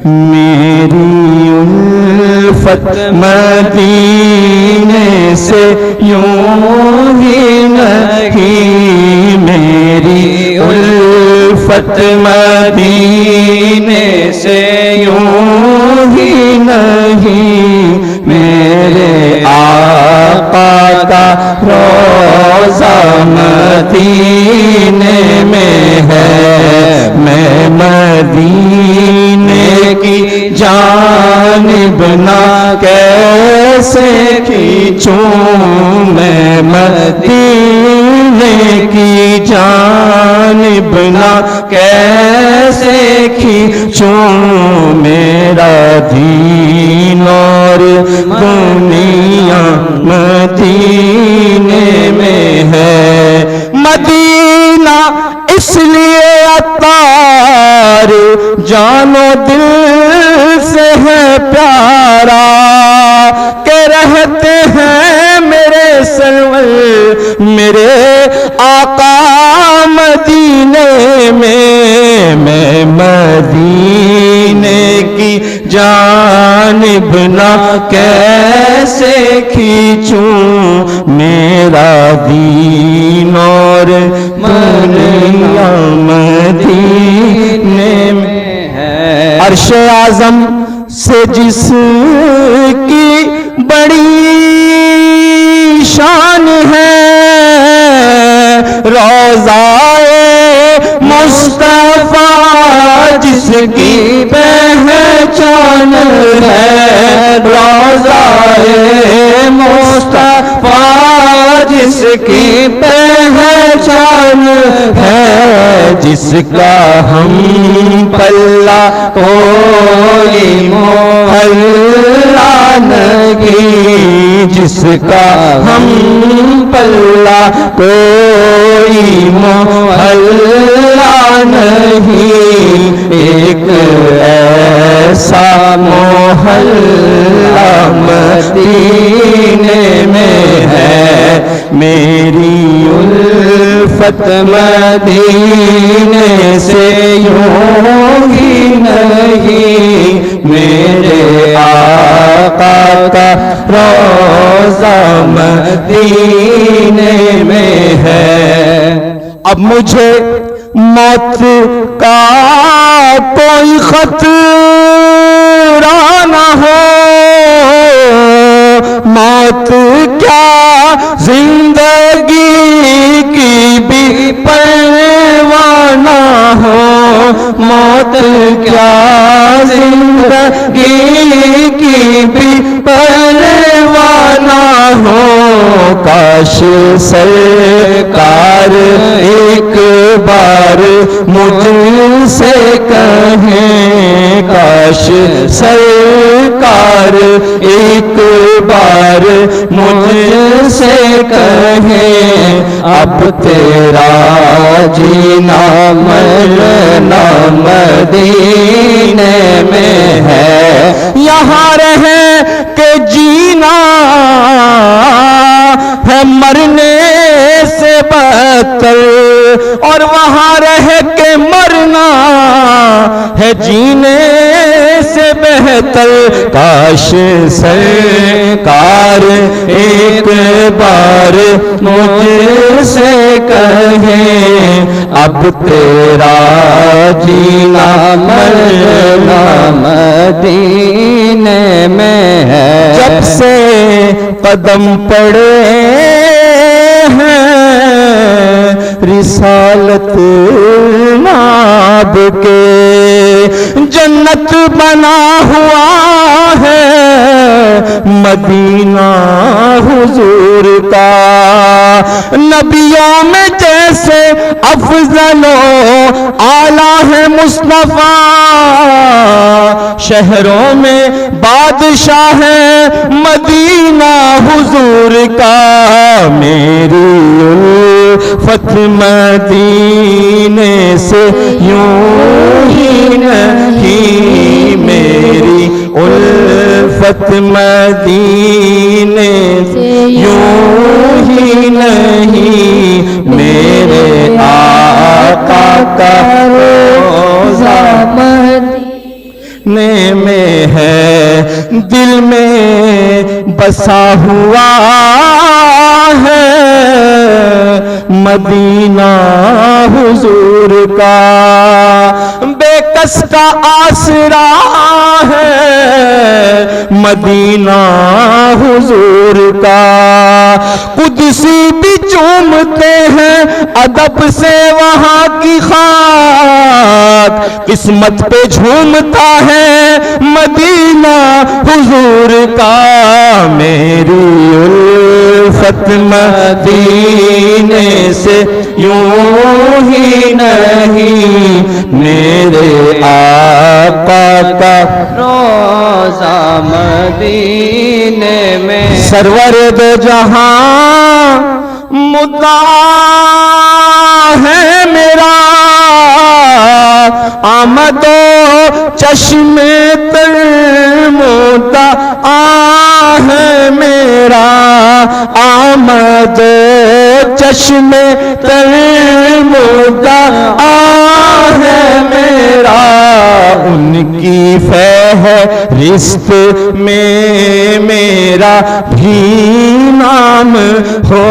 میری الفت مدینے سے یوں ہی نہیں، میری الفت مدینے سے یوں ہی نہیں، میرے آقا کا روضہ مدینے میں ہے، میں مدینے کی جانب نہ کیسے کھینچوں، میں مدینے کی جانب نہ کیسے کھینچوں، میرا دین اور دنیا مدینے میں ہے، مدینہ اس لیے عطار جان و دل سے ہے پیارا، کہ رہتے ہیں میرے سرور میرے آقا مدینے میں، میں مدینے کی جانب نہ کیسے کھینچوں، میرا دین اور دنیا مدینے میں ہے، عرش اعظم سے جس کی بڑی شان ہے، روضائے مصطفیٰ جس کی پہچان ہے، روضائے مصطفیٰ جس کی پہچان ہے، جس کا ہم پلہ کوئی محلہ نہیں، جس کا ہم پلہ کوئی محلہ نہیں، ایک ایسا محلہ مدینے میں ہے، میری الفت مدینے سے یوں ہی نہیں، میرے آقا کا روضہ مدینے میں ہے، اب مجھے موت کا کوئی خطرہ نہ ہو، موت کیا زندگی کی بھی پرواہ نہ ہو، موت کیا زندگی کی بھی پرواہ نہ ہو، کاش سرکار ایک بار مجھ سے کہیں، کاش سرکار ایک بار مجھ سے کہیں، اب تیرا جینا مرنا مدینے میں ہے، یہاں رہ کے جینا ہے مرنے سے بدتر، اور وہاں رہ کے مرنا ہے جینے سے بہتر، کاش سرکار ایک بار مجھ سے کہیں، اب تیرا جینا مرنا مدینے میں ہے، جب سے قدم پڑے ہیں رسالت ناب کے، جنت بنا ہوا ہے مدینہ حضور کا، نبیوں میں جیسے افضل و اعلیٰ ہے مصطفیٰ، شہروں میں بادشاہ ہے مدینہ حضور کا، میری الفت مدینے سے یوں ہی نہیں، میری الفت مدینے سے یوں ہی نہیں، میرے آقا کا روضہ میں ہے، دل میں بسا ہوا ہے مدینہ حضور کا، بے کس کا آسرا ہے مدینہ حضور کا، قدسی بھی چومتے ہیں ادب سے وہاں کی خاک، قسمت پہ جھومتا ہے مدینہ حضور کا، میری الفت مدینے سے یوں ہی نہیں، میرے آقا کا روزہ مدینے میں، سرور دو جہاں مدعا ہے میرا، آمد و چشم تر مدعا ہے میرا، آمد و چشم تر مدعا ہے میرا، ان کی فہرست میں میرا بھی نام ہو،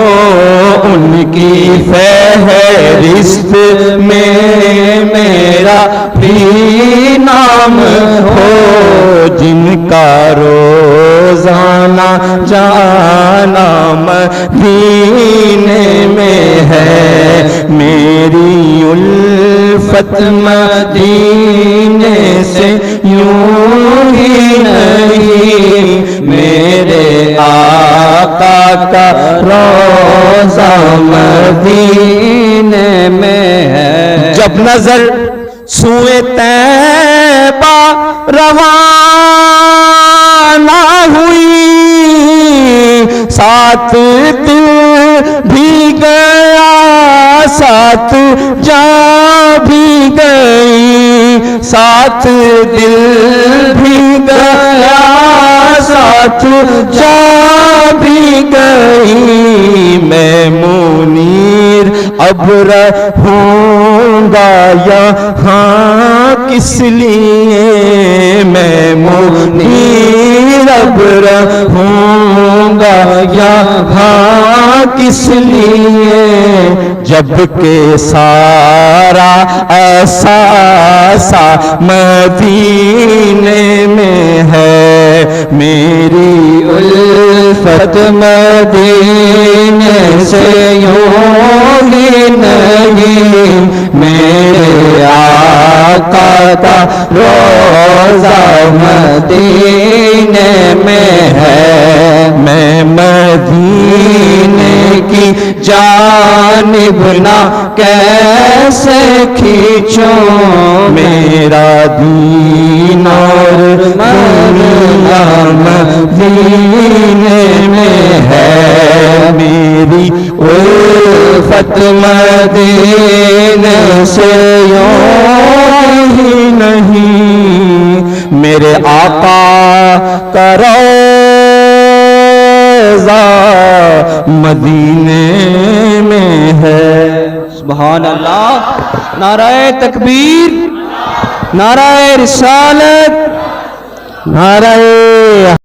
ان کی فہرست میں میرا بھی نام ہو، جن کا روزانہ جانا مدینے میں ہے، میری الفت مدینے سے یوں ہی نہیں، میرے آقا کا روزہ مدینے میں ہے، جب نظر سوئے طیبہ روانہ ہوئی، ساتھ دل بھی گیا ساتھ جا بھی گئی، ساتھ دل بھی گیا ساتھ جا بھی گئی، میں منیر اب رہوں گا یہاں کس لیے، میں منیر اب رہوں گا یہاں کس لیے، جب کہ سارا احساسا مدینے میں ہے، میری الفت مدینے سے یوں ہی نہیں، میرے آقا کا روزہ مدینے میں ہے، میں مدینے کی جانب نہ کیسے کھینچوں، میرا دین اور دنیا مدینے میں ہے، میری الفت مدینے سے یوں ہی نہیں، میرے آقا کا روزہ مدینے میں ہے۔ سبحان اللہ، نعرہ تکبیر، نعرہ رسالت، نعرہ